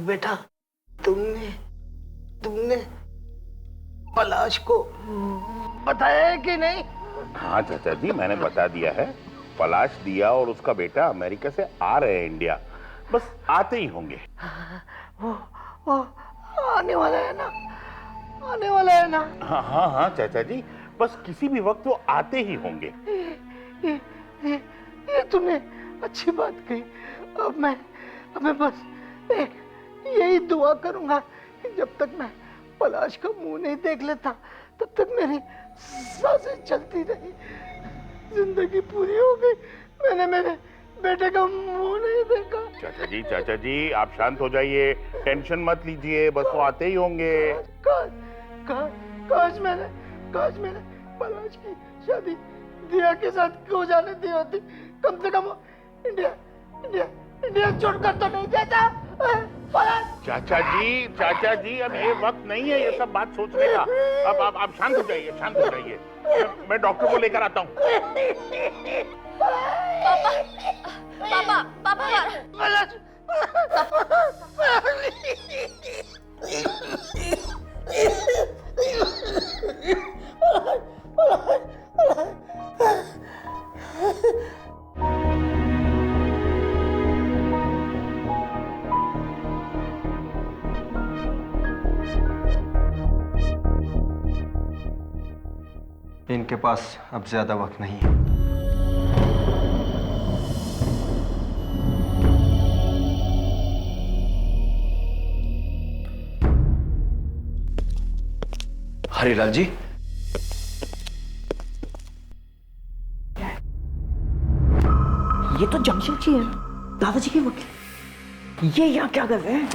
बेटा, तुमने तुमने पलाश को बताया है कि नहीं? हाँ चाचा जी, मैंने बता दिया है। पलाश दिया और उसका बेटा अमेरिका से आ रहे हैं इंडिया, बस आते ही होंगे। वो आने वाला है ना, आने वाला है ना? हाँ हाँ हाँ चाचा जी, बस किसी भी वक्त वो आते ही होंगे। ये, ये, ये तुमने अच्छी बात कही। अब मैं बस एक यही दुआ करूंगा कि जब तक मैं पलाश का मुंह नहीं देख लेता तब तक मेरी सांसें चलती रही। जिंदगी पूरी हो गई, मैंने मेरे बेटे का मुंह नहीं देखा। चाचा जी आप शांत हो जाइए, टेंशन मत लीजिए, बस वो आते ही होंगे। काश मैंने पलाश की शादी दिया के साथ क्यों जाने दी होती। कम से कम इंडिया छोड़कर तो नहीं जाता। चाचा जी अब ये वक्त नहीं है ये सब बात सोचने का। अब आप शांत हो जाइए। मैं डॉक्टर को लेकर आता हूँ। पापा इनके पास अब ज्यादा वक्त नहीं है। हरिलाल जी, ये तो जमशेद जी है, दादाजी के वकील। ये यहाँ क्या कर रहे हैं?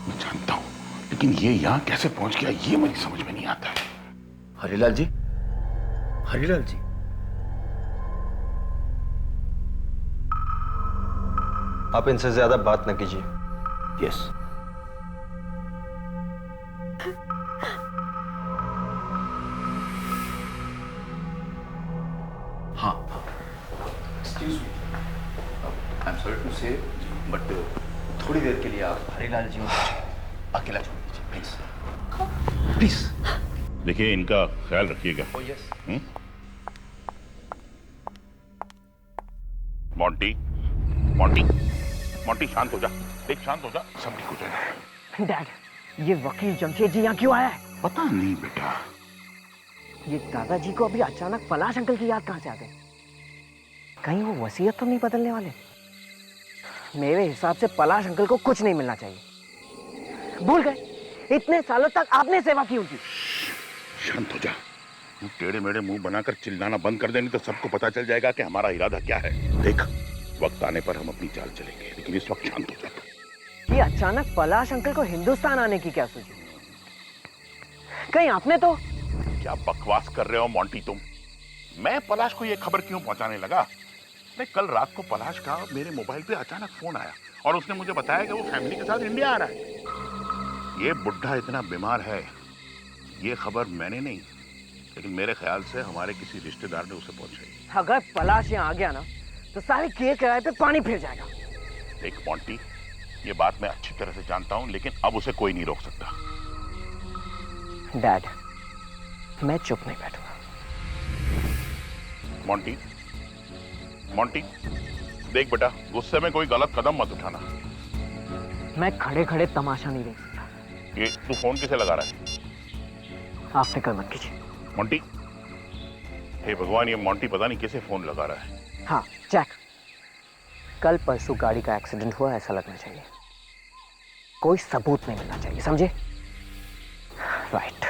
मैं जानता हूँ, लेकिन ये यहाँ कैसे पहुंच गया ये मुझे समझ में नहीं आता है। हरिलाल जी, आप इनसे ज्यादा बात न कीजिए। यस। हाँ, excuse me, I am sorry to say but थोड़ी देर के लिए आप हरिलाल जी को अकेला छोड़ दीजिए प्लीज। प्लीज। देखिए इनका ख्याल रखिएगा। Oh yes. मोंटी शांत हो जा, देख शांत हो जा, सब ठीक हो जाएगा। डैड, ये वकील जमशेद जी यहाँ क्यों आया है? पता नहीं बेटा। ये दादाजी को अभी अचानक पलाश अंकल की याद कहाँ से आ गई? कहीं वो वसीयत तो नहीं बदलने वाले? मेरे हिसाब से पलाश अंकल को कुछ नहीं मिलना चाहिए। भूल गए, इतने सालों तक आपने सेवा की उनकी। शांत हो जा, तू टेढ़े मेढ़े मुंह बनाकर चिल्लाना बंद कर देनी तो सबको पता चल जाएगा कि हमारा इरादा क्या है। देख, वक्त आने पर हम अपनी चाल चलेंगे, लेकिन इस वक्त शांत हो जा। ये अचानक पलाश अंकल को हिंदुस्तान आने की क्या सूझी? कहीं आपने तो... क्या बकवास कर रहे हो मोंटी तुम? मैं पलाश को ये खबर क्यों पहुंचाने लगा? मैं कल रात को पलाश का मेरे मोबाइल पे अचानक फोन आया और उसने मुझे बताया कि वो फैमिली के साथ इंडिया आ रहा है। ये बुढ़ा इतना बीमार है, ये खबर मैंने नहीं, लेकिन मेरे ख्याल से हमारे किसी रिश्तेदार ने उसे पहुंचाई। अगर पलाश यहाँ आ गया ना तो सारे केस किराए पे पानी फिर जाएगा। देख मोंटी, ये बात मैं अच्छी तरह से जानता हूं, लेकिन अब उसे कोई नहीं रोक सकता। डैड, मैं चुप नहीं बैठूंगा। मोंटी, देख बेटा, गुस्से में कोई गलत कदम मत उठाना। मैं खड़े खड़े तमाशा नहीं देख सकता। ये तू फोन किसे लगा रहा है? आप फिक्र मत कीजिए। मोंटी, हे भगवान, ये मोंटी पता नहीं किसे फोन लगा रहा है। हाँ जैक, कल परसों गाड़ी का एक्सीडेंट हुआ ऐसा लगना चाहिए। कोई सबूत नहीं मिलना चाहिए, समझे? राइट।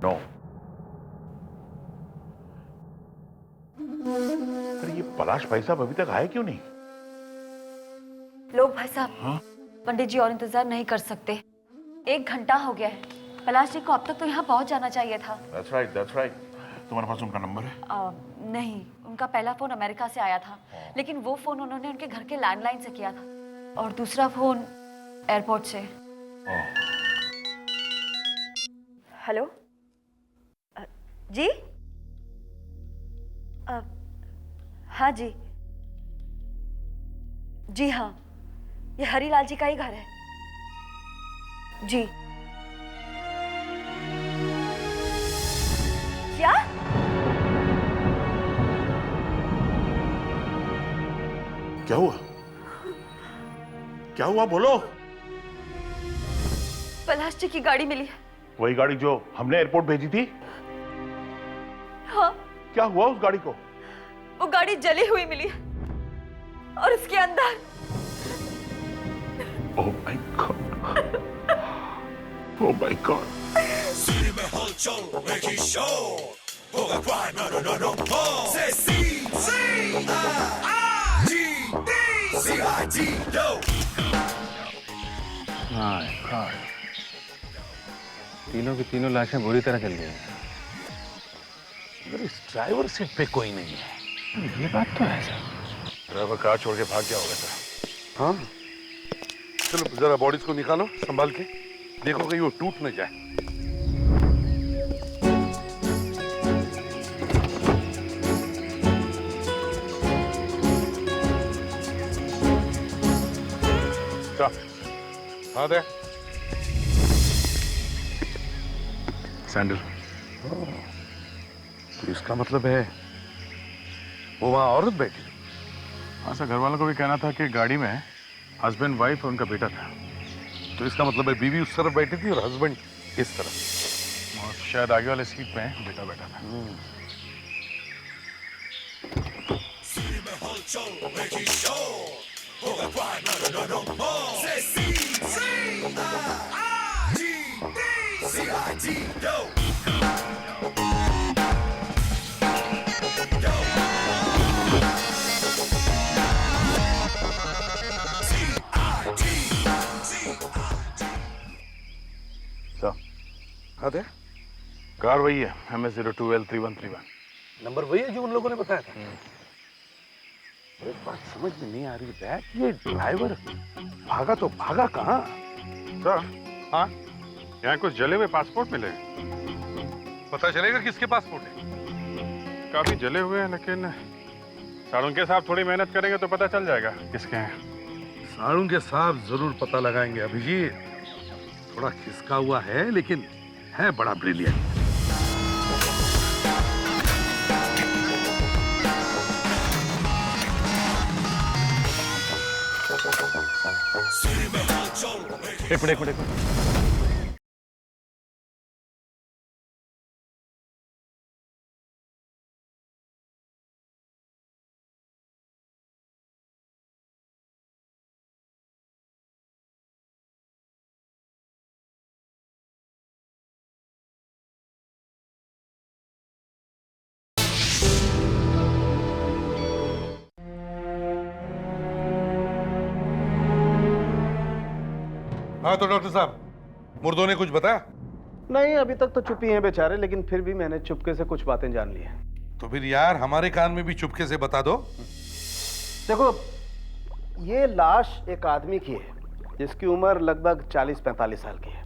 नो। अरे ये पलाश भाई साहब अभी तक आए क्यों नहीं? लोग भाई साहब, हाँ? पंडित जी और इंतजार नहीं कर सकते। 1 घंटा हो गया है। पलाश जी को अब तक तो यहाँ पहुँच जाना चाहिए था। That's right, that's right. तुम्हारे पास उनका नंबर है? नहीं, उनका पहला फोन अमेरिका से आया था, लेकिन वो फोन उन्होंने उनके घर के लैंडलाइन से किया था और दूसरा फोन एयरपोर्ट से। हेलो जी? हाँ जी, जी हाँ, ये हरीलाल जी का ही घर है जी। क्या? क्या हुआ? क्या हुआ बोलो? पलाश जी की गाड़ी मिली है। वही गाड़ी जो हमने एयरपोर्ट भेजी थी? हाँ, क्या हुआ उस गाड़ी को? वो गाड़ी जली हुई मिली है और उसके अंदर oh my God, oh my God. तीनों की तीनों लाशें बुरी तरह जल गई हैं। अगर इस ड्राइवर सीट पे कोई नहीं है, ये बात तो है सर। ड्राइवर कार छोड़ के भाग गया होगा सर। हाँ, चलो जरा बॉडीज को निकालो संभाल के, देखो कहीं वो टूट न जाए। हाँ दे सैंडल। तो इसका मतलब है वो वहां औरत बैठी। हाँ सर, घर वालों को भी कहना था कि गाड़ी में हस्बैंड वाइफ और उनका बेटा था। तो इसका मतलब है बीवी उस तरफ बैठी थी और हस्बैंड इस तरफ। और शायद आगे वाले सीट पे बेटा बैठा था। हाँ दे कार वही है, MS02L3131। नंबर वही है जो उन लोगों ने बताया था। एक बात समझ में नहीं आ रही है, ये ड्राइवर भागा तो भागा कहाँ? सर, हाँ, यहाँ कुछ जले हुए पासपोर्ट मिले। पता चलेगा किसके पासपोर्ट है? काफी जले हुए हैं, लेकिन साड़ुंके साहब थोड़ी मेहनत करेंगे तो पता चल जाएगा किसके हैं। साड़ुंके साहब जरूर पता लगाएंगे। अभिजीत थोड़ा खिसका हुआ है, लेकिन है बड़ा ब्रिलियंट। एक मिनट। हाँ तो डॉक्टर साहब, मुर्दों ने कुछ बताया? नहीं, अभी तक तो चुप ही हैं बेचारे, लेकिन फिर भी मैंने चुपके से कुछ बातें जान ली हैं। तो फिर यार हमारे कान में भी चुपके से बता दो। देखो, ये लाश एक आदमी की है जिसकी उम्र लगभग 40-45 साल की है।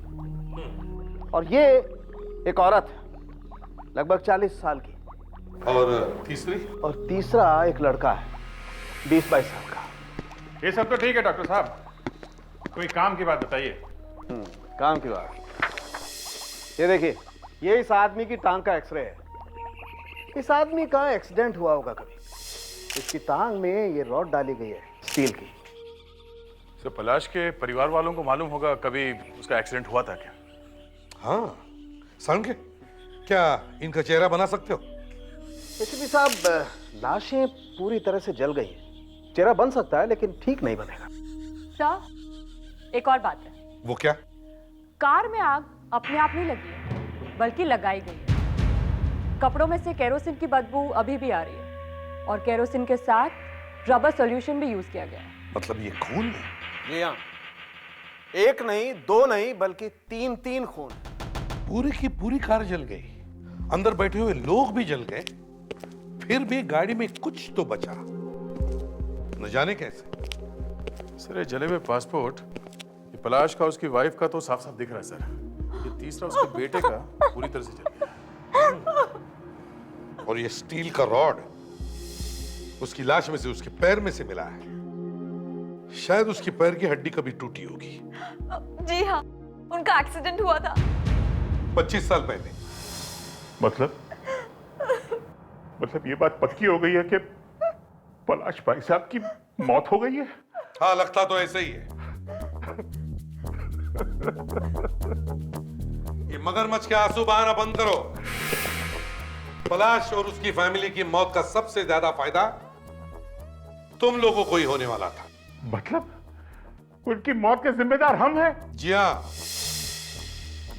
और ये एक औरत है, लगभग 40 साल की। और तीसरी? और तीसरा एक लड़का है, 20-22 साल का। ये सब तो ठीक है डॉक्टर साहब, कोई काम की बात बताइए। काम की बात। ये देखिए, ये इस आदमी की टांग का एक्सरे है। इस आदमी का एक्सीडेंट हुआ होगा कभी। इसकी टांग में ये रॉड डाली गई है स्टील की। तो पलाश के परिवार वालों को मालूम होगा कभी उसका एक्सीडेंट हुआ था क्या? हाँ, संग क्या इनका चेहरा बना सकते हो? एसीपी साहब, लाशें पूरी तरह से जल गई हैं। चेहरा बन सकता है लेकिन ठीक नहीं बनेगा। सर, एक और बात है। वो क्या? कार में आग अपने आप नहीं लगी है, बल्कि लगाई गई है। कपड़ों में से केरोसिन की बदबू अभी भी आ रही है और केरोसिन के साथ रबर सॉल्यूशन भी यूज किया गया है। मतलब ये खून है? जी हाँ, एक नहीं, दो नहीं, बल्कि 3 खून। पूरी की पूरी कार जल गई, अंदर बैठे हुए लोग भी जल गए, फिर भी गाड़ी में कुछ तो बचा, न जाने कैसे। सर ये जले हुए पासपोर्ट, ये पलाश का उसकी वाइफ का तो साफ साफ दिख रहा है सर। ये तीसरा उसके बेटे का पूरी तरह से जल गया। और ये स्टील का रॉड उसकी लाश में से उसके पैर में से मिला है। शायद उसकी पैर की हड्डी कभी टूटी होगी। जी हाँ, उनका एक्सीडेंट हुआ था 25 साल पहले। मतलब ये बात पक्की हो गई है कि पलाश भाई साहब की मौत हो गई है? हाँ, लगता तो ऐसे ही है। ये मगरमच्छ के आंसू बहाना बंद करो। पलाश और उसकी फैमिली की मौत का सबसे ज्यादा फायदा तुम लोगों को ही होने वाला था। मतलब उनकी मौत के जिम्मेदार हम हैं? जी हाँ,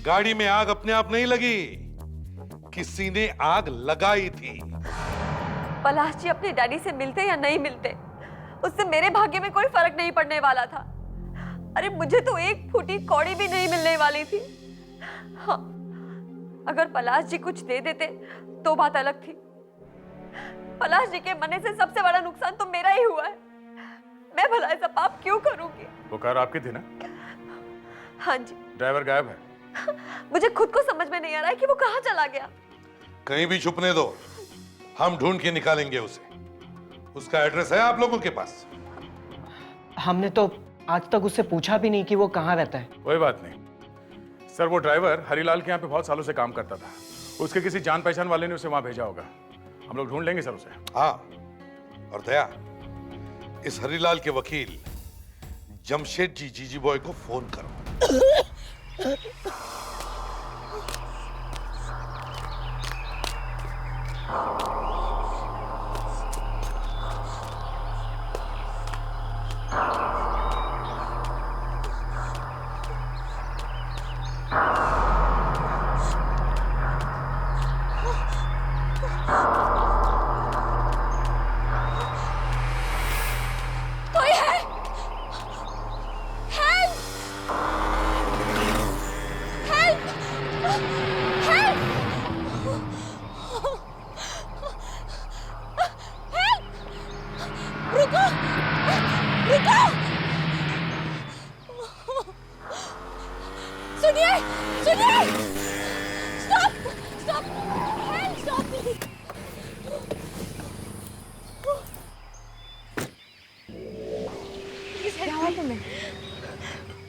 गाड़ी में आग अपने आप नहीं लगी, किसी ने आग लगाई थी। पलाश जी अपने डैडी से मिलते या नहीं मिलते, उससे मेरे भाग्य में कोई फर्क नहीं पड़ने वाला था। अरे मुझे तो एक फूटी कौड़ी भी नहीं मिलने वाली थी। हाँ, अगर पलाश जी कुछ दे देते तो बात अलग थी। पलाश जी के मरने से सबसे बड़ा नुकसान तो मेरा ही हुआ है। मैं भला ऐसा पाप क्यों करूंगी? वो कार आपकी थी ना? हाँ जी। ड्राइवर गायब है। मुझे खुद को समझ में नहीं आ रहा है कि वो कहाँ चला गया। कहीं भी छुपने दो, हम ढूंढ के निकालेंगे उसे। उसका एड्रेस है आप लोगों के पास? हमने तो आज तक उससे पूछा भी नहीं कि वो कहाँ रहता है। कोई बात नहीं सर, वो ड्राइवर हरीलाल के यहाँ पे बहुत सालों से काम करता था। उसके किसी जान पहचान वाले ने उसे वहां भेजा होगा। हम लोग ढूंढ लेंगे सर उसे। हाँ, और दया, इस हरीलाल के वकील जमशेद जी जीजी बॉय को फोन करो।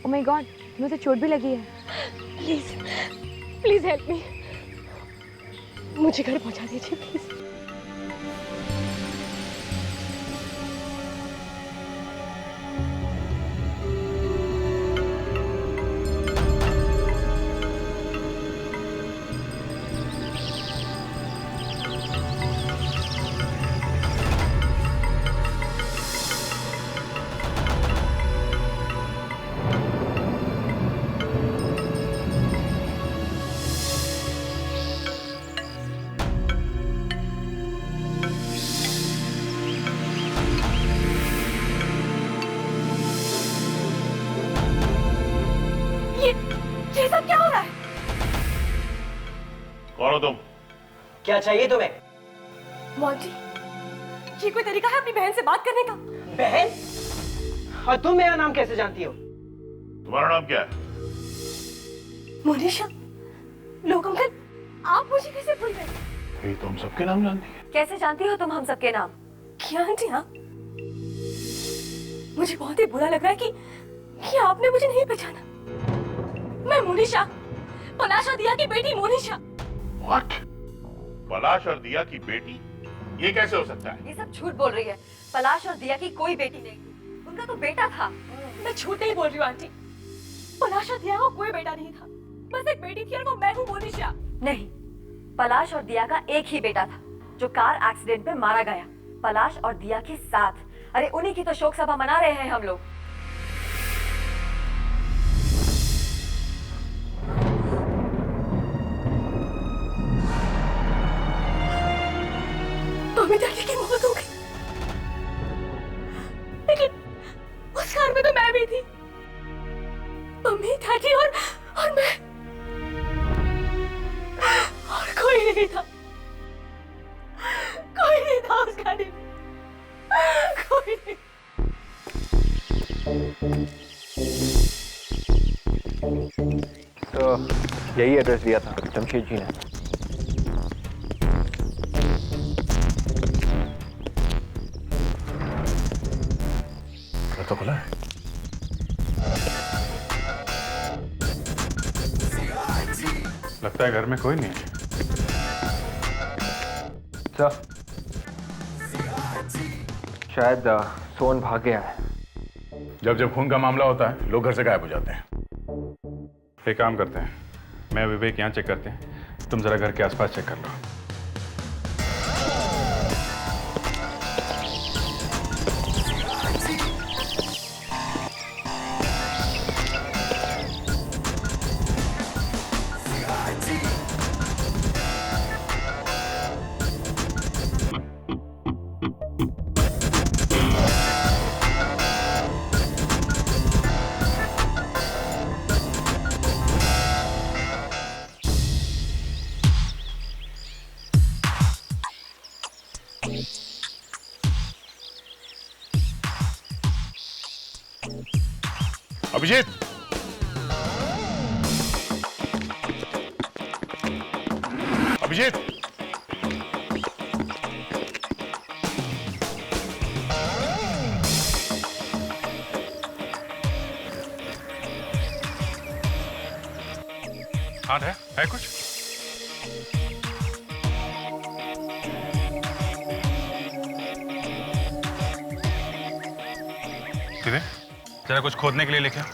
ओह माय गॉड, मुझे चोट भी लगी है। प्लीज प्लीज हेल्प मी, मुझे घर पहुंचा दीजिए प्लीज। ये सब क्या हो रहा है? कौन हो तुम? क्या चाहिए तुम्हें? मौजी, ये कोई तरीका है अपनी बहन से बात करने का? बहन? और तुम मेरा नाम कैसे जानती हो? तुम्हारा नाम क्या है? मोनिशा, लोग अंकल, आप मुझे कैसे भूल गए? ये तो हम सबके नाम जानती है। कैसे जानती हो तुम हम सबके नाम? क्या आंटी आप? मुझे बहुत ही बुरा लग रहा है कि आपने मुझे नहीं पहचाना। मैं मोनिशा, पलाश और दिया की बेटी मोनिशा। What? पलाश और दिया की बेटी? ये कैसे हो सकता है? ये सब झूठ बोल रही है। पलाश और दिया की कोई बेटी नहीं, उनका तो बेटा था। मैं झूठ नहीं बोल रही हूँ आंटी। पलाश और दिया को कोई बेटा नहीं था, बस एक बेटी थी और वो मैं हूँ मोनिशा। नहीं, पलाश और दिया का एक ही बेटा था जो कार एक्सीडेंट में मारा गया, पलाश और दिया के साथ। अरे उन्हीं की तो शोक सभा मना रहे हैं हम लोग। मम्मी डैडी की मौत हो गई, लेकिन उस कार में तो मैं भी थी। मम्मी डैडी और मैं, और कोई नहीं था। कोई नहीं था उस गाड़ी में, कोई नहीं। तो यही एड्रेस दिया था जमशेद जी ने। तो खुला है। लगता है घर में कोई नहीं है। सर, शायद सोन भाग गया है। जब जब खून का मामला होता है लोग घर से गायब हो जाते हैं। एक काम करते हैं, मैं विवेक यहाँ चेक करते हैं, तुम जरा घर के आसपास चेक कर लो। अभिजीत, अभिजीत, हाँ है कुछ? सीधे जरा कुछ खोदने के लिए लेके आओ।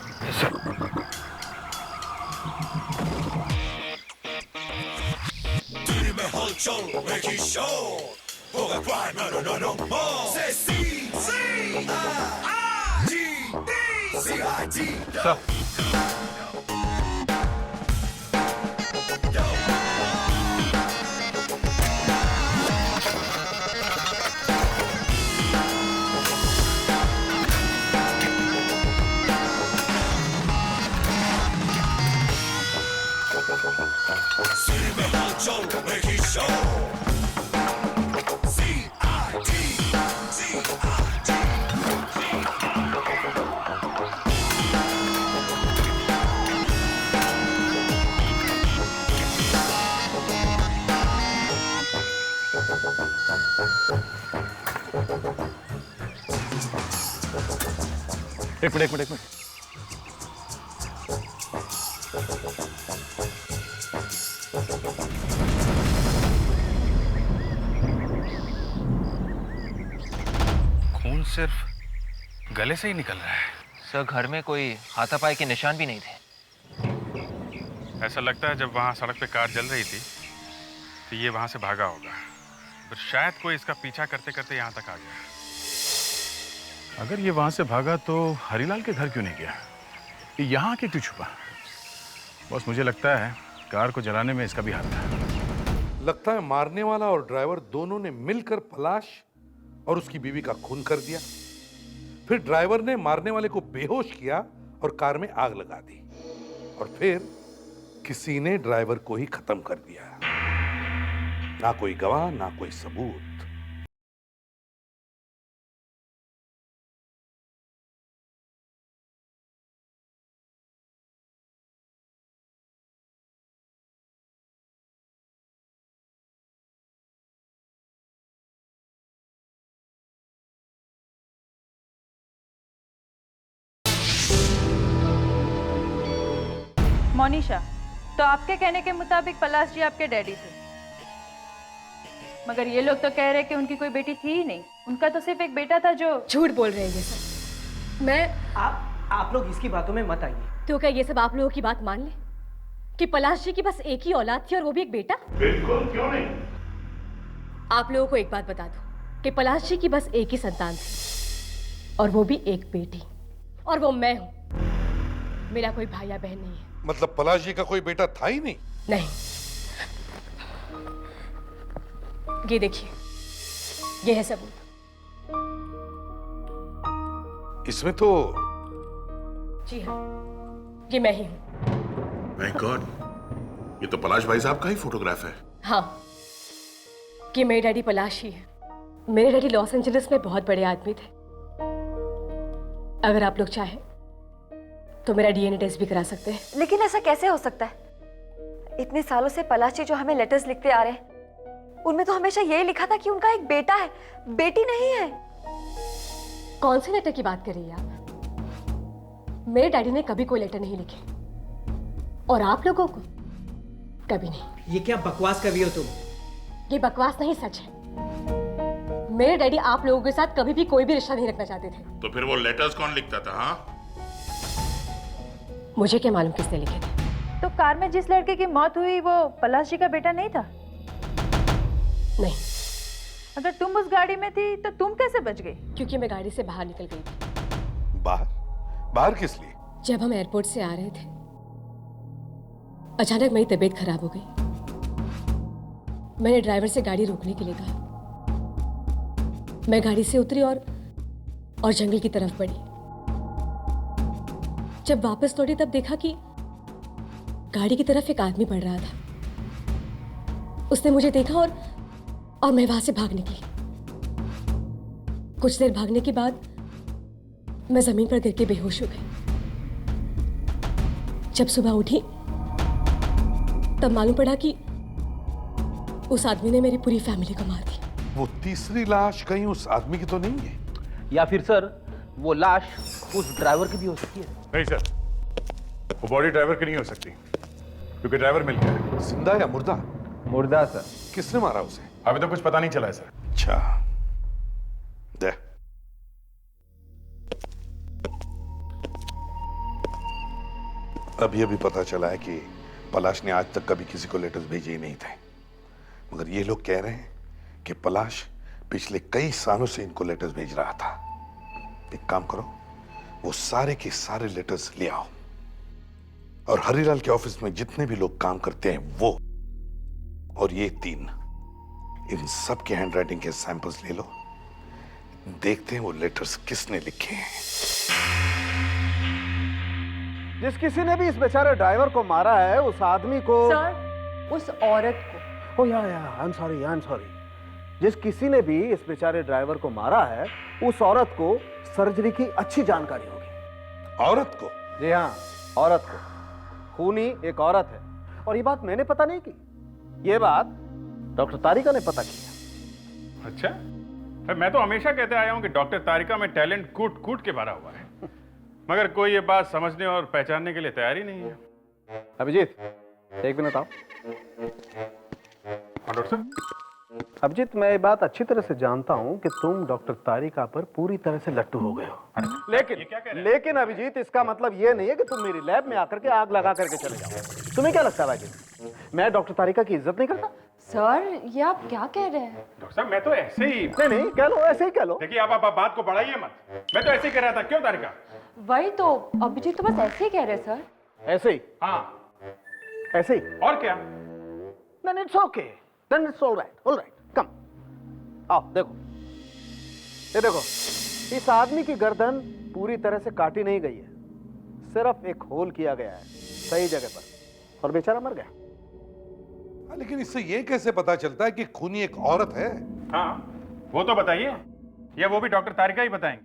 सर, एक मिनट। खून सिर्फ गले से ही निकल रहा है। सर घर में कोई हाथापाई के निशान भी नहीं थे। ऐसा लगता है जब वहां सड़क पे कार जल रही थी तो ये वहां से भागा होगा, पर शायद कोई इसका पीछा करते करते यहाँ तक आ गया। अगर ये वहां से भागा तो हरीलाल के घर क्यों नहीं गया? ये यहाँ के क्यों छुपा? बस मुझे लगता है कार को जलाने में इसका भी हाथ था। लगता है मारने वाला और ड्राइवर दोनों ने मिलकर पलाश और उसकी बीवी का खून कर दिया। फिर ड्राइवर ने मारने वाले को बेहोश किया और कार में आग लगा दी, और फिर किसी ने ड्राइवर को ही खत्म कर दिया। ना कोई गवाह, ना कोई सबूत। मोनिशा, तो आपके कहने के मुताबिक पलाश जी आपके डैडी थे, मगर ये लोग तो कह रहे कि उनकी कोई बेटी थी ही नहीं, उनका तो सिर्फ एक बेटा था जो। झूठ बोल रहे हैं ये सब। मैं आप लोग इसकी बातों में मत आइए। तो क्या ये सब आप लोगों की बात मान ले कि पलाश जी की बस एक ही औलाद थी और वो भी एक बेटा? बिल्कुल, क्यों नहीं। आप लोगों को एक बात बता दूं कि पलाश जी की बस एक ही संतान थी और वो भी एक बेटी, और वो मैं हूं। मेरा कोई भाई या बहन नहीं है। मतलब पलाश जी का कोई बेटा था ही नहीं? नहीं। ये देखिए, ये है सबूत। इसमें तो जी हाँ, ये मैं ही हूं। Thank God, ये तो पलाश भाई साहब का ही फोटोग्राफ है। हाँ, ये मेरे डैडी पलाश ही है। मेरे डैडी लॉस एंजलिस में बहुत बड़े आदमी थे। अगर आप लोग चाहें तो मेरा डीएनए टेस्ट भी करा सकते हैं। लेकिन ऐसा कैसे हो सकता है? इतने सालों से पलाश जी जो हमें लेटर्स लिखते आ रहे हैं, उनमें तो हमेशा यही लिखा था कि उनका एक बेटा है, बेटी नहीं है। कौन से लेटर की बात कर रही हैं आप? मेरे डैडी ने कभी कोई लेटर नहीं लिखे, और आप लोगों को कभी नहीं। ये क्या बकवास कर रही हो तुम? ये बकवास नहीं, सच है। मेरे डैडी आप लोगों के साथ कभी भी कोई भी रिश्ता नहीं रखना चाहते थे। तो फिर वो लेटर्स कौन लिखता था? हाँ, मुझे क्या मालूम किसने लिखे थे। तो कार में जिस लड़के की मौत हुई वो पलाश जी का बेटा नहीं था? नहीं। अगर तुम उस गाड़ी में थी तो तुम कैसे बच गई? क्योंकि मैं गाड़ी से बाहर निकल गई थी। बाहर किस लिए? जब हम एयरपोर्ट से आ रहे थे, अचानक मेरी तबीयत खराब हो गई। मैंने ड्राइवर से गाड़ी रोकने के लिए कहा। मैं गाड़ी से उतरी और जंगल की तरफ बढ़ी। जब वापस लौटी तब देखा कि गाड़ी की तरफ एक आदमी बढ़ रहा था। उसने मुझे देखा और मैं वहां से भाग निकली। कुछ देर भागने के बाद मैं जमीन पर गिर के बेहोश हो गई। जब सुबह उठी तब मालूम पड़ा कि उस आदमी ने मेरी पूरी फैमिली को मार दिया। वो तीसरी लाश कहीं उस आदमी की तो नहीं है? या फिर सर वो लाश उस ड्राइवर की भी हो सकती है। नहीं सर, वो बॉडी ड्राइवर की नहीं हो सकती, क्योंकि ड्राइवर मिल गया है। जिंदा या मुर्दा? मुर्दा सर। किसने मारा उसे? अभी तो कुछ पता नहीं चला है सर। अच्छा, दे। अभी पता चला है कि पलाश ने आज तक कभी किसी को लेटर्स भेजे ही नहीं थे, मगर ये लोग कह रहे हैं कि पलाश पिछले कई सालों से इनको लेटर्स भेज रहा था। एक काम करो, वो सारे के सारे लेटर्स ले आओ, और हरिलाल के ऑफिस में जितने भी लोग काम करते हैं वो और ये तीन, इन सब के हैंडराइटिंग के सैंपल्स ले लो। देखते हैं वो लेटर्स किसने लिखे हैं। जिस किसी ने भी इस बेचारे ड्राइवर को मारा है, उस आदमी को। सर, उस औरत को। ओ या आई एम सॉरी। जिस किसी ने भी इस बेचारे ड्राइवर को मारा है, उस औरत को सर्जरी की अच्छी जानकारी होगी। औरत को? जी हाँ, औरत को। खूनी एक औरत है, और ये बात मैंने पता नहीं की, ये बात डॉक्टर तारिका ने पता किया। अच्छा, मैं तो हमेशा कहते आया हूं कि डॉक्टर तारिका में टैलेंट कूट कूट के भरा हुआ है, मगर कोई ये बात समझने और पहचानने के लिए तैयार ही नहीं है। अभिजीत, एक मिनट आओ। हाँ डॉक्टर साहब। अभिजीत, मैं ये बात अच्छी तरह से जानता हूं कि तुम डॉक्टर तारिका पर पूरी तरह से लट्टू हो गए हो, लेकिन अभिजीत, इसका मतलब ये नहीं है कि तुम मेरी लैब में आकर के आग लगा करके चले जाओ। तुम्हें क्या लगता है भाई, मैं डॉक्टर तारिका की इज्जत नहीं करता? सर, ये आप क्या कह रहे हैं? डॉक्टर साहब, मैं तो ऐसे ही। नहीं, कह लो, ऐसे ही कह लो। देखिए, आप बात को बढ़ाइए मत, मैं तो ऐसे ही कह रहा था। क्यों तारिका? वही तो, अभिजीत तो बस ऐसे ही कह रहे हैं सर। ऐसे ही? हाँ, ऐसे ही। और क्या? Then it's okay. Then it's all right. Come. आओ, देखो। ये देखो, इस आदमी की गर्दन पूरी तरह से काटी नहीं गई है, सिर्फ एक होल किया गया है सही जगह पर, और बेचारा मर गया। लेकिन इससे ये कैसे पता चलता है कि खूनी एक औरत है? हाँ, वो तो बताइए, या वो भी डॉक्टर तारिका ही बताएंगे।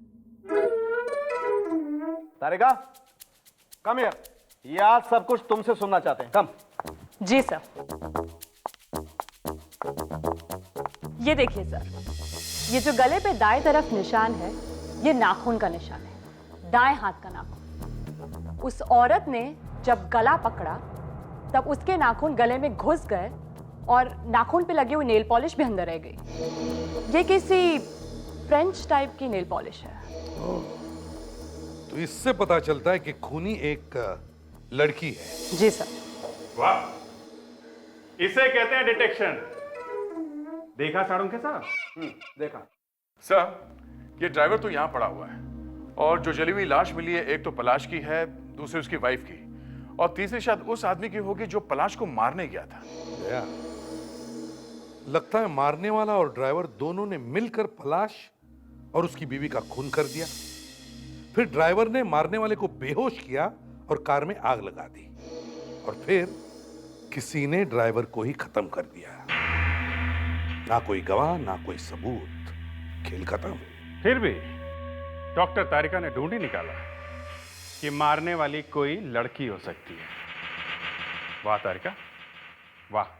तारिका, कम हियर। ये आज सब कुछ तुमसे सुनना चाहते हैं। कम। जी सर। ये देखिए सर, ये जो गले पे दाएं तरफ निशान है, ये नाखून का निशान है, दाएं हाथ का नाखून। उस औरत ने जब गला पकड़ा तब उसके नाखून गले में घुस गए और नाखून पे लगी हुई नेल पॉलिश भी अंदर रह गई। ये किसी फ्रेंच टाइप की नेल पॉलिश है। तो इससे पता चलता है कि खूनी एक लड़की है। जी सर। वाह, इसे कहते हैं डिटेक्शन। देखा साड़ुंखे साहब? देखा सर, ये ड्राइवर तो यहाँ पड़ा हुआ है और जो जली हुई लाश मिली है, एक तो पलाश की है, दूसरी उसकी वाइफ की, और तीसरी शायद उस आदमी की होगी जो पलाश को मारने गया था। दया, लगता है मारने वाला और ड्राइवर दोनों ने मिलकर पलाश और उसकी बीवी का खून कर दिया। फिर ड्राइवर ने मारने वाले को बेहोश किया और कार में आग लगा दी, और फिर किसी ने ड्राइवर को ही खत्म कर दिया। ना कोई गवाह, ना कोई सबूत, खेल खत्म। फिर भी डॉक्टर तारिका ने ढूंढ ही निकाला कि मारने वाली कोई लड़की हो सकती है। वाह तारिका, वाह।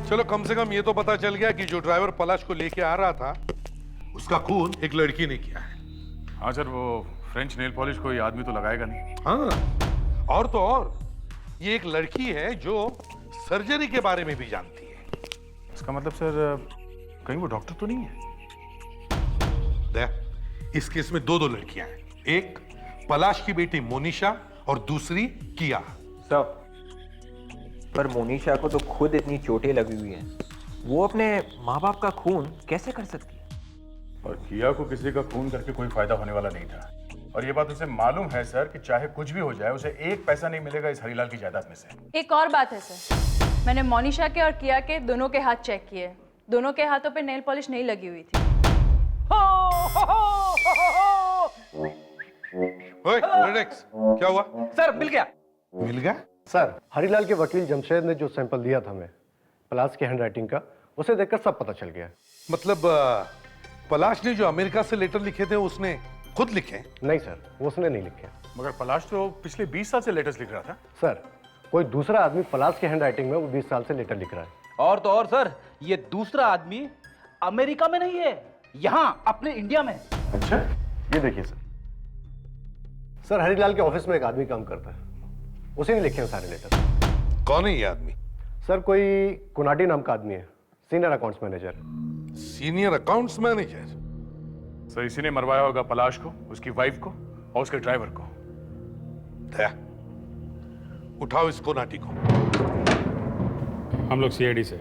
चलो, कम से कम ये तो पता चल गया कि जो ड्राइवर पलाश को लेके आ रहा था उसका खून एक लड़की ने किया है। हाँ सर, वो फ्रेंच नेल पॉलिश कोई आदमी तो लगाएगा नहीं। हाँ, और तो और ये एक लड़की है जो सर्जरी के बारे में भी जानती है। इसका मतलब सर, कहीं वो डॉक्टर तो नहीं है? दया, इस केस में दो लड़कियां हैं, एक पलाश की बेटी मोनिशा और दूसरी किया। सर, पर मोनिशा को तो खुद इतनी चोटें लगी हुई हैं, वो अपने माँ बाप का खून कैसे कर सकती है? और किया को किसी का खून करके कोई फायदा होने वाला नहीं था, और ये बात उसे मालूम है सर कि चाहे कुछ भी हो जाए उसे एक पैसा नहीं मिलेगा इस हरीलाल की जायदाद में से। एक और बात है सर, मैंने मोनिशा के और किया के दोनों के हाथ चेक किए, दोनों के हाथों पे नेल पॉलिश नहीं लगी हुई थी। ओए, रिलैक्स, क्या हुआ? सर मिल गया। मिल गया? सर, हरीलाल के वकील जमशेद ने जो सैंपल दिया था हमें पलाश की हैंडराइटिंग का, उसे देखकर सब पता चल गया। मतलब पलाश ने जो अमेरिका से लेटर लिखे थे उसने खुद लिखे? नहीं सर, वो उसने नहीं लिखे। मगर पलाश तो पिछले 20 साल से लेटर्स लिख रहा था। सर, कोई दूसरा आदमी पलाश की हैंडराइटिंग में वो 20 साल से लेटर लिख रहा है। और तो और सर, ये दूसरा आदमी अमेरिका में नहीं है, यहाँ अपने इंडिया में। अच्छा, ये देखिए सर, हरीलाल के ऑफिस में एक आदमी काम करता है, उसी ने लिखे हैं सारे लेटर। कौन है ये आदमी? सर, कोई कुनाटी नाम का आदमी है, senior accounts manager. Senior accounts manager? Sir, इसी ने मरवाया होगा पलाश को, उसकी वाइफ को और उसके ड्राइवर को। दया, उठाओ इस कोनाटी को। हम लोग सीआईडी से।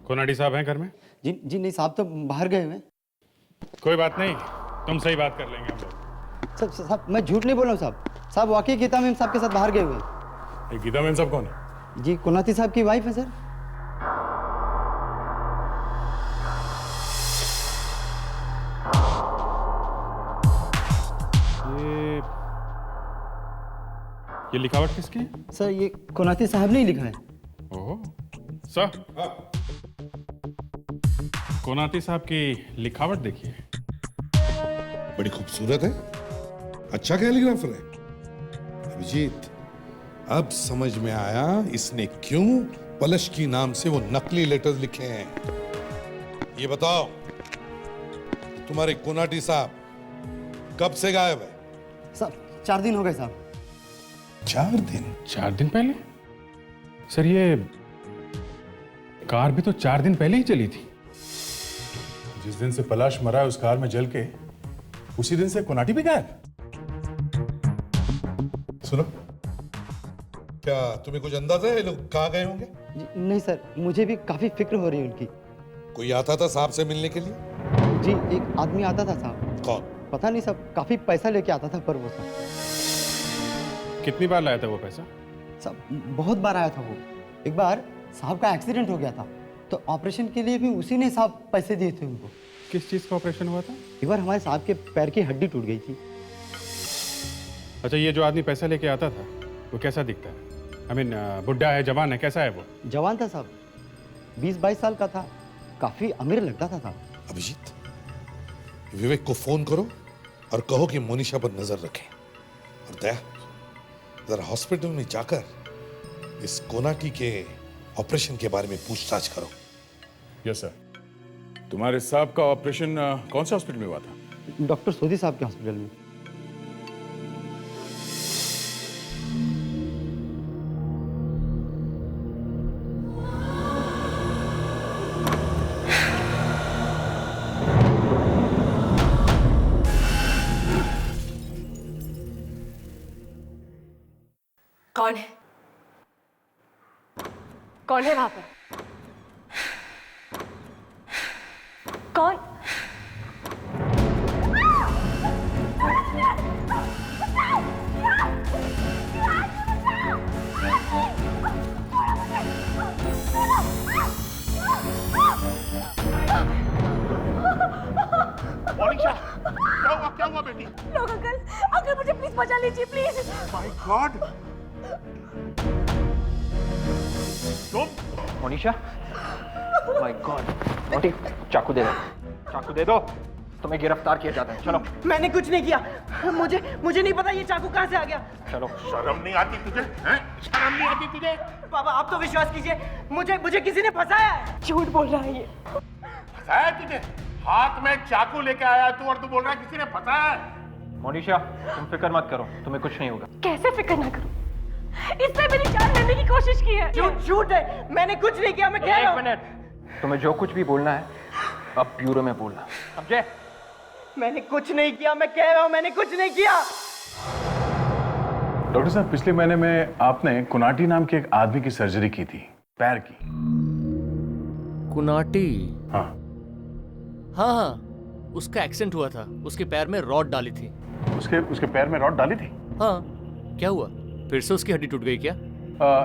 कोनाटी साहब हैं घर में? जी नहीं साहब, तो बाहर गए हुए। कोई बात नहीं, तुम सही बात कर लेंगे हम लोग। साहब मैं झूठ नहीं बोल रहा हूँ साहब, साहब वाकई गीता मैम साहब के साथ बाहर गए हुए हैं। ये गीता मैम साहब कौन है? जी, कोनाती साहब की वाइफ है सर। ये लिखावट किसकी है? सर, ये कोनाती साहब ने ही लिखा है। ओह सर, कोनाती साहब की लिखावट देखिए। बड़ी खूबसूरत है, अच्छा कैलीग्राफर है। अभिजीत, अब समझ में आया इसने क्यों पलश की नाम से वो नकली लेटर्स लिखे हैं। ये बताओ, तुम्हारे कोनाटी साहब कब से गायब है? साहब 4 दिन हो गए साहब। 4 दिन? 4 दिन पहले? सर, ये कार भी तो 4 दिन पहले ही चली थी। जिस दिन से पलाश मरा है उस कार में जल के उसी दिन से कोनाटी भी गायब। सुनो, क्या तुम्हें कुछ अंदाजा है ये लोग कहाँ गए होंगे? नहीं सर, मुझे भी काफी फिक्र हो रही है उनकी। कोई आता था साहब से मिलने के लिए? जी, एक आदमी आता था साहब। कौन? पता नहीं साहब, काफी पैसा लेके आता था, पर वो साहब। कितनी बार लाया था वो पैसा? साहब बहुत बार आया था वो। एक बार साहब का एक्सीडेंट हो गया था, तो ऑपरेशन के लिए भी उसी ने साहब पैसे दिए थे उनको। किस चीज़ का ऑपरेशन हुआ था? एक बार हमारे साहब के पैर की हड्डी टूट गई थी। अच्छा, ये जो आदमी पैसा लेके आता था वो कैसा दिखता है? बुढ़ा है, जवान है, कैसा है वो? जवान था साहब, 20-22 साल का था, काफी अमीर लगता था साहब। अभिजीत, विवेक को फोन करो और कहो कि मोनिशा पर नजर रखें। और दया, जरा हॉस्पिटल में जाकर इस कोनाटी के ऑपरेशन के बारे में पूछताछ करो। Yes sir. तुम्हारे साहब का ऑपरेशन कौन से हॉस्पिटल में हुआ था? डॉक्टर सोधी साहब के हॉस्पिटल में। कौन है? कौन है वहां पर? कौन? मोनिशा, क्या हुआ बेटी? लोग अंकल, अंकल मुझे प्लीज बचा लीजिए प्लीज। माय गॉड, तुम? Monisha, my God. मोटी, चाकू दे दो, चाकू दे दो। तुम्हें गिरफ्तार किया जाता है, चलो। मैंने कुछ नहीं किया, मुझे नहीं पता ये चाकू कहाँ से आ गया। चलो। शर्म नहीं आती तुझे? हैं? शर्म नहीं आती तुझे? बाबा आप तो विश्वास कीजिए, मुझे किसी ने फंसाया है। झूठ बोल रहा है ये। फंसाया तुझे? हाथ में चाकू लेके आया तू और तू बोल रहा है किसी ने फंसाया है? मोनिशा, तुम फिक्र मत करो, तुम्हें कुछ नहीं होगा। कैसे फिक्र ना करूं? इसने मेरी जान लेने की कोशिश की है। झूठ है, मैंने कुछ नहीं किया, मैं कह रहा हूं। एक मिनट, तुम्हें जो कुछ भी बोलना है अब ब्यूरो में बोलना, समझे? मैंने कुछ नहीं किया, मैं कह रहा हूं, मैंने कुछ नहीं किया। डॉक्टर साहब, पिछले महीने में आपने कुनाटी नाम के एक आदमी की सर्जरी की थी, पैर की। कुनाटी? हाँ हाँ, उसका एक्सीडेंट हुआ था, उसके पैर में रॉड डाली थी। उसके पैर में रॉड डाली थी? हाँ, क्या हुआ? फिर से उसकी हड्डी टूट गई क्या?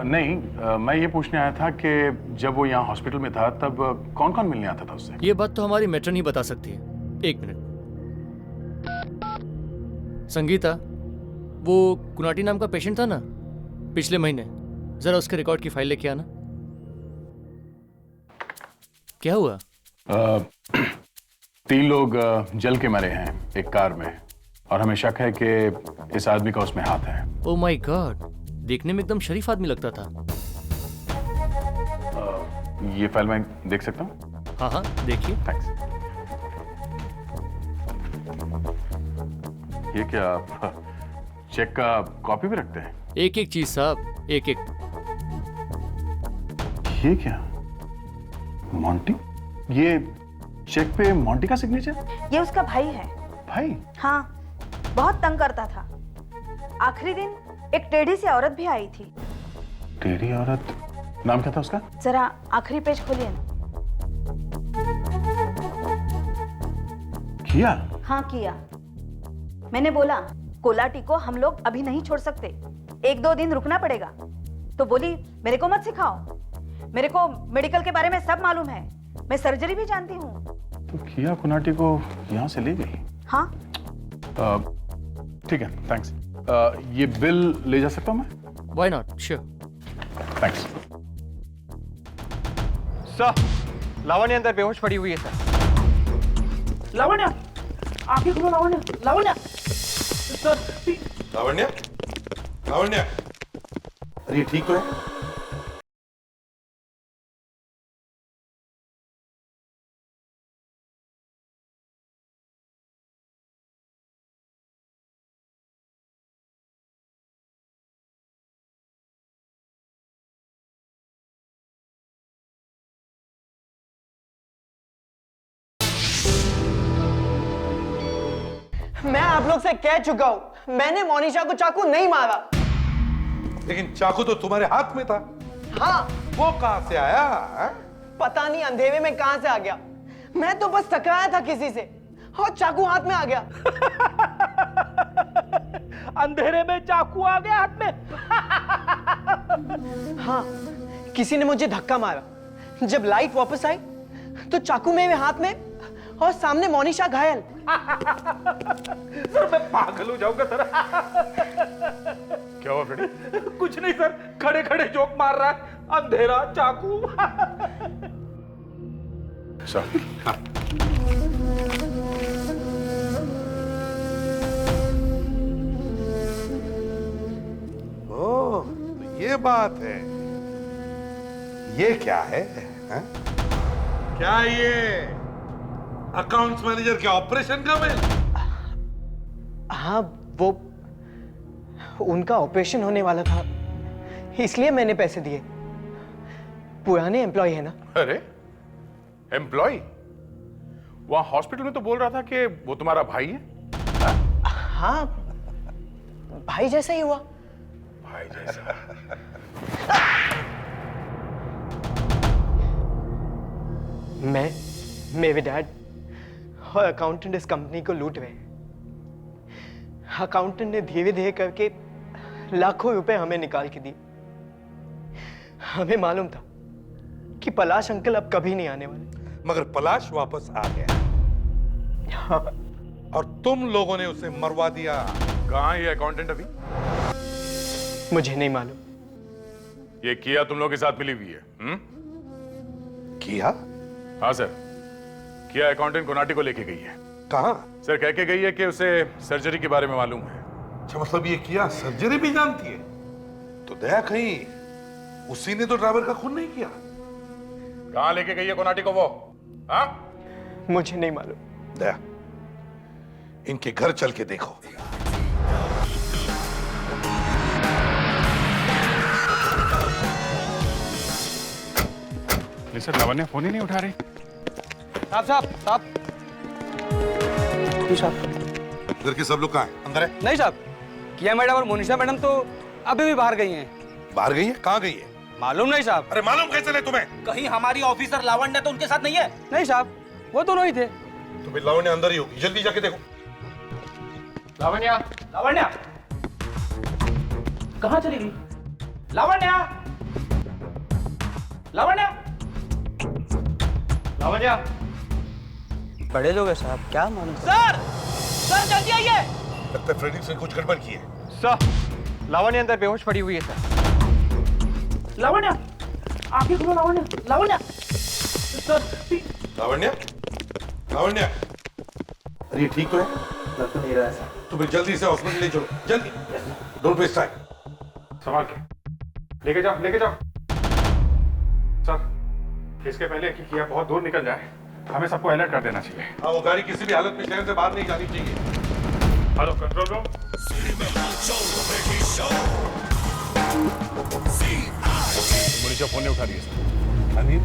नहीं, मैं ये पूछने आया था कि जब वो यहाँ हॉस्पिटल में था तब कौन कौन मिलने आता था उससे? ये बात तो हमारी मेट्रन ही बता सकती है। एक मिनट। संगीता, वो कुनाटी नाम का पेशेंट था ना पिछले महीने, जरा उसके रिकॉर्ड की फाइल लेके आना। क्या हुआ? 3 लोग जल के मरे हैं एक कार में, और हमें शक है कि इस आदमी का उसमें हाथ है। ओह माय गॉड, देखने में एकदम शरीफ आदमी लगता था। ये फाइल मैं देख सकता हूँ? हाँ हाँ, देखिए। थैंक्स। ये क्या आप चेक का कॉपी भी रखते हैं? एक एक चीज साहब, एक एक। ये क्या, मोंटी? ये चेक पे मोंटी का सिग्नेचर? ये उसका भाई है। भाई? हाँ, बहुत तंग करता था। आखिरी दिन एक टेढ़ी सी औरत भी आई थी। टेढ़ी औरत? नाम क्या था उसका? जरा आखिरी पेज खोलिए ना। किया? हाँ किया। मैंने बोला कोलाटी को हम लोग अभी नहीं छोड़ सकते, 1-2 दिन रुकना पड़ेगा। तो बोली मेरे को मत सिखाओ, मेरे को मेडिकल के बारे में सब मालूम है, मैं सर्जरी भी जानती हूँ। तो किया कुनाटी को यहाँ से ले गई? हाँ। ठीक है, थैंक्स। ये बिल ले जा सकता हूँ मैं? Why not? Sure. Thanks. Sir, Lavanya अंदर बेहोश पड़ी हुई है सर। लावण्य, आगे खुलो लावण्य, लावण्य। सर, लावण्य, लावण्य, अरे ठीक तो है? मैं आप लोग से कह चुका हूं, मैंने मोनिशा को चाकू नहीं मारा। लेकिन चाकू तो तुम्हारे हाथ में था। हाँ। वो कहां से आया है? पता नहीं अंधेरे में कहां से आ गया। मैं तो बस टकराया था किसी से और चाकू हाथ में आ गया। अंधेरे में चाकू आ गया हाथ में। हाँ, किसी ने मुझे धक्का मारा, जब लाइट वापस आई तो चाकू मेरे हाथ में और सामने मोनिशा घायल। सर मैं पागल हो जाऊंगा सर। क्या हुआ फ्रेडी? कुछ नहीं सर, खड़े खड़े जोक मार रहा है, अंधेरा चाकू। ओह, तो ये बात है। ये क्या है? हाँ? क्या ये अकाउंट्स मैनेजर के ऑपरेशन का बिल? हाँ, वो उनका ऑपरेशन होने वाला था, इसलिए मैंने पैसे दिए। पुराने एम्प्लॉय है ना। अरे एम्प्लॉय? वहां हॉस्पिटल में तो बोल रहा था कि वो तुम्हारा भाई है। हाँ, भाई जैसा ही हुआ। भाई जैसा? मैं, मेरे डैड और अकाउंटेंट इस कंपनी को लूट रहे हैं। अकाउंटेंट ने धीरे धीरे करके लाखों रुपए हमें निकाल के दिए। हमें मालूम था कि पलाश अंकल अब कभी नहीं आने वाले, मगर पलाश वापस आ गया। हाँ। और तुम लोगों ने उसे मरवा दिया। कहां है ये अकाउंटेंट अभी? मुझे नहीं मालूम। ये किया तुम लोगों के साथ मिली हुई है? किया? हाँ सर, किया अकाउंटेंट कोनाटी को लेके गई है। कहां? सर कह के गई है कि उसे सर्जरी के बारे में मालूम है। अच्छा, मतलब ये किया सर्जरी भी जानती है? तो दया कहीं उसी ने तो ड्राइवर का खून नहीं किया? कहां लेके गई है कोनाटी को वो? हाँ? मुझे नहीं मालूम। दया, इनके घर चल के देखो। सर लावण्य फोन ही नहीं उठा रही। साहब घर के सब लोग कहाँ हैं? अंदर है? नहीं साहब, किया मैडम और मोनिशा मैडम तो अभी भी बाहर गई हैं। बाहर गई है? कहाँ गई है? मालूम नहीं साहब। अरे मालूम कैसे नहीं तुम्हें? कहीं हमारी ऑफिसर लावण्य तो उनके साथ नहीं है? नहीं साहब, वो दोनों ही थे। तो फिर लावण्य अंदर ही होगी, जल्दी जाके देखो। लावण्य, लावण्य कहाँ चली गई? लावण्य, लावण्य, लावण्य। बड़े लोग हैं साहब, क्या मालूम। सर, सर जल्दी आइए। लगता है फ्रेडिक्स ने कुछ गड़बड़ की है। सर, लावण्य अंदर बेहोश पड़ी हुई है सर। लावण्य, आंखें खोलो लावण्य, लावण्य। सर, लावण्य, लावण्य, अरे ये ठीक तो है? लग तो नहीं रहा है सर। तो फिर जल्दी से हॉस्पिटल ले चलो, जल्दी। Don't waste time. संभाल के लेके जाओ, लेके जाओ। सर, इसके पहले कि किया बहुत दूर निकल जाए, हमें सबको अलर्ट कर देना चाहिए। हाँ, वो गाड़ी किसी भी हालत में शहर से बाहर नहीं जानी चाहिए। Hello control room. Monisha phone नहीं उठा रही है सर। नहीं है।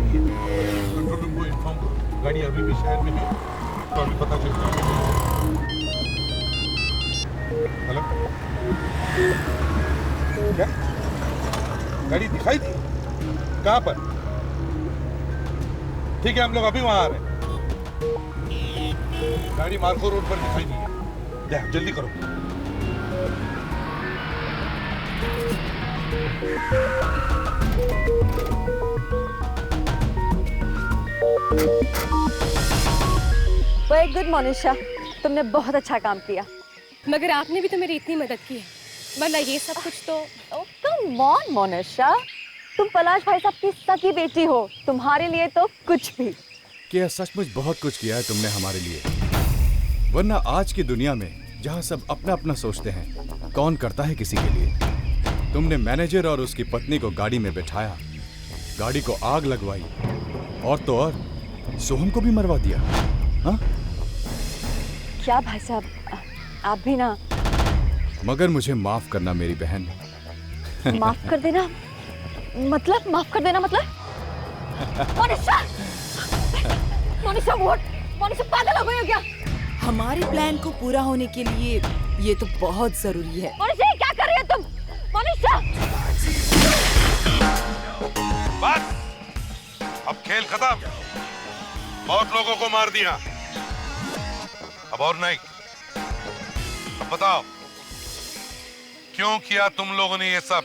कंट्रोल रूम को इन्फॉर्म करो, गाड़ी अभी भी शहर में है, तो अभी पता चलता है। हेलो, क्या गाड़ी दिखाई दी? कहाँ पर? ठीक है, हम लोग अभी वहां आ रहे हैं। गाड़ी मार्को रोड पर दिखाई दी है। जा, जल्दी करो। वेरी गुड मोनिशा, तुमने बहुत अच्छा काम किया। मगर आपने भी तो मेरी इतनी मदद की है, वरना ये सब कुछ तो। कम ऑन मोनिशा, तुम पलाश भाई साहब की सगी बेटी हो, तुम्हारे लिए तो कुछ भी। क्या सचमुच बहुत कुछ किया है तुमने हमारे लिए, वरना आज की दुनिया में जहाँ सब अपना अपना सोचते हैं, कौन करता है किसी के लिए। तुमने मैनेजर और उसकी पत्नी को गाड़ी में बैठाया, गाड़ी को आग लगवाई, और तो और सोहम को भी मरवा दिया। हाँ? क्या भाई साहब, आप भी ना। मगर मुझे माफ करना मेरी बहन। माफ कर देना मतलब? माफ कर देना मतलब? मोनिशा, मोनिशा वोट, मोनिशा पागल हो गई हो क्या? हमारे प्लान को पूरा होने के लिए ये तो बहुत जरूरी है। मोनिशा, क्या कर रही हो तुम? मोनिशा! बस, अब खेल खत्म। बहुत लोगों को मार दिया, अब और नहीं। अब बताओ, क्यों किया तुम लोगों ने ये सब?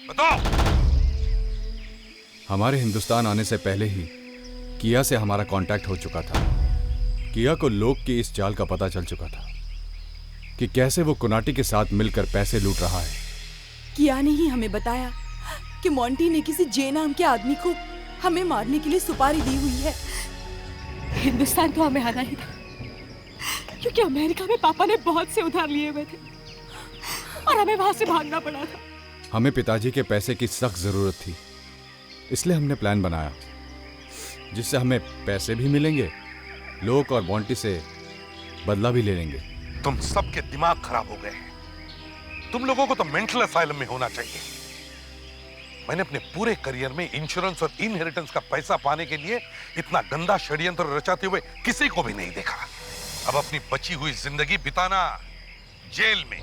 बताओ। हमारे हिंदुस्तान आने से पहले ही किया से हमारा कांटेक्ट हो चुका था। किया को लोग की इस चाल का पता चल चुका था कि कैसे वो कुनाटी के साथ मिलकर पैसे लूट रहा है। किया ने ही हमें बताया कि मोंटी ने किसी जे नाम के आदमी को हमें मारने के लिए सुपारी दी हुई है। हिंदुस्तान तो हमें आना ही था, क्योंकि अमेरिका में पापा ने बहुत से उधार लिए हुए थे और हमें वहां से भागना पड़ा था। हमें पिताजी के पैसे की सख्त जरूरत थी, इसलिए हमने प्लान बनाया जिससे हमें पैसे भी मिलेंगे, लोग और बॉन्टी से बदला भी ले लेंगे। तुम सबके दिमाग खराब हो गए हैं। तुम लोगों को तो मेंटल असाइलम में होना चाहिए। मैंने अपने पूरे करियर में इंश्योरेंस और इनहेरिटेंस का पैसा पाने के लिए इतना गंदा षड्यंत्र रचाते हुए किसी को भी नहीं देखा। अब अपनी बची हुई जिंदगी बिताना जेल में।